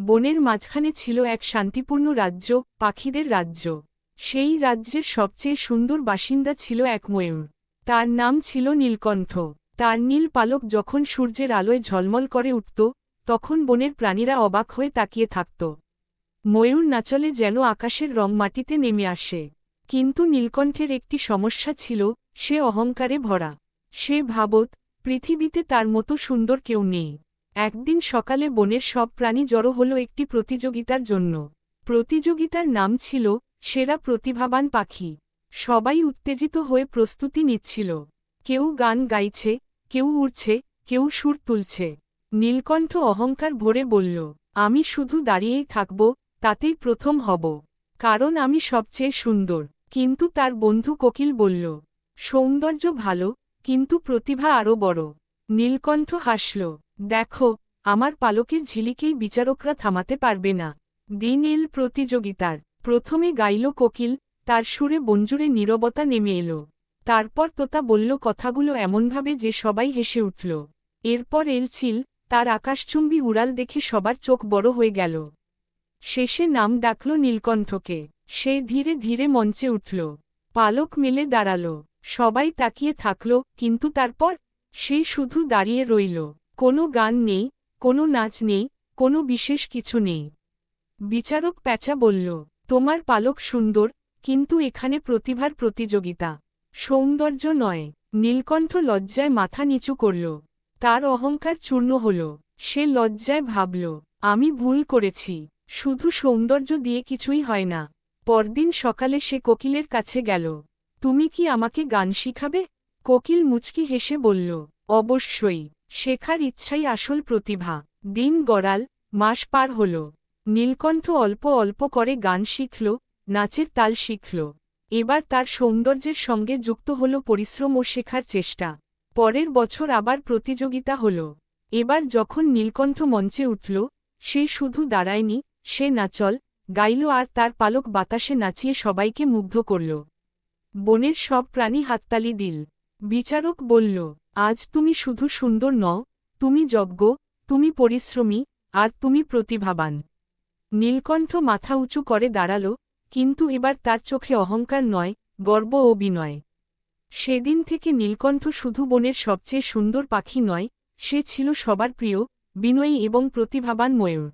বনের মাঝখানে ছিল এক শান্তিপূর্ণ রাজ্য, পাখিদের রাজ্য। সেই রাজ্যের সবচেয়ে সুন্দর বাসিন্দা ছিল এক ময়ূর। তার নাম ছিল নীলকণ্ঠ। তার নীল পালক যখন সূর্যের আলোয় ঝলমল করে উঠত, তখন বনের প্রাণীরা অবাক হয়ে তাকিয়ে থাকত। ময়ূর নাচলে যেন আকাশের রং মাটিতে নেমে আসে। কিন্তু নীলকণ্ঠের একটি সমস্যা ছিল, সে অহংকারে ভরা। সে ভাবত, পৃথিবীতে তার মতো সুন্দর কেউ নেই। একদিন সকালে বনের সব প্রাণী জড়ো হল একটি প্রতিযোগিতার জন্য। প্রতিযোগিতার নাম ছিল সেরা প্রতিভাবান পাখি। সবাই উত্তেজিত হয়ে প্রস্তুতি নিচ্ছিল। কেউ গান গাইছে, কেউ উড়ছে, কেউ সুর তুলছে। নীলকণ্ঠ অহংকার ভরে বলল, আমি শুধু দাঁড়িয়েই থাকব, তাতেই প্রথম হব, কারণ আমি সবচেয়ে সুন্দর। কিন্তু তার বন্ধু কোকিল বলল, সৌন্দর্য ভালো, কিন্তু প্রতিভা আরও বড়। নীলকণ্ঠ হাসল, দেখো, আমার পালকের ঝিলিকেই বিচারকরা থামাতে পারবে না। দিন এল প্রতিযোগিতার। প্রথমে গাইল কোকিল, তার সুরে বঞ্জুরে নীরবতা নেমে এলো। তারপর তোতা বলল কথাগুলো এমনভাবে যে সবাই হেসে উঠল। এরপর এল চিল, তার আকাশচুম্বী উড়াল দেখে সবার চোখ বড় হয়ে গেল। শেষে নাম ডাকল নীলকণ্ঠকে। সে ধীরে ধীরে মঞ্চে উঠল, পালক মেলে দাঁড়াল। সবাই তাকিয়ে থাকল, কিন্তু তারপর সে শুধু দাঁড়িয়ে রইল। কোনো গান নেই, কোনো নাচ নেই, কোনো বিশেষ কিছু নেই। বিচারক প্যাঁচা বলল, তোমার পালক সুন্দর, কিন্তু এখানে প্রতিভার প্রতিযোগিতা, সৌন্দর্য নয়। নীলকণ্ঠ লজ্জায় মাথা নিচু করল। তার অহংকার চূর্ণ হল। সে লজ্জায় ভাবল, আমি ভুল করেছি। শুধু সৌন্দর্য দিয়ে কিছুই হয় না। পরদিন সকালে সে কোকিলের কাছে গেল। তুমি কি আমাকে গান শিখাবে? কোকিল মুচকি হেসে বলল, অবশ্যই। শেখার ইচ্ছাই আসল প্রতিভা। দিন গড়াল, মাস পার হল। নীলকণ্ঠ অল্প অল্প করে গান শিখল, নাচের তাল শিখল। এবার তার সৌন্দর্যের সঙ্গে যুক্ত হল পরিশ্রম ও শেখার চেষ্টা। পরের বছর আবার প্রতিযোগিতা হল। এবার যখন নীলকণ্ঠ মঞ্চে উঠল, সে শুধু দাঁড়ায়নি, সে নাচল, গাইল আর তার পালক বাতাসে নাচিয়ে সবাইকে মুগ্ধ করল। বনের সব প্রাণী হাততালি দিল। বিচারক বলল, আজ তুমি শুধু সুন্দর নও, তুমি যজ্ঞ, তুমি পরিশ্রমী, আর তুমি প্রতিভাবান। নীলকণ্ঠ মাথা উঁচু করে দাঁড়াল, কিন্তু এবার তার চোখে অহংকার নয়, গর্ব ও বিনয়। সেদিন থেকে নীলকণ্ঠ শুধু বনের সবচেয়ে সুন্দর পাখি নয়, সে ছিল সবার প্রিয়, বিনয়ী এবং প্রতিভাবান ময়ূর।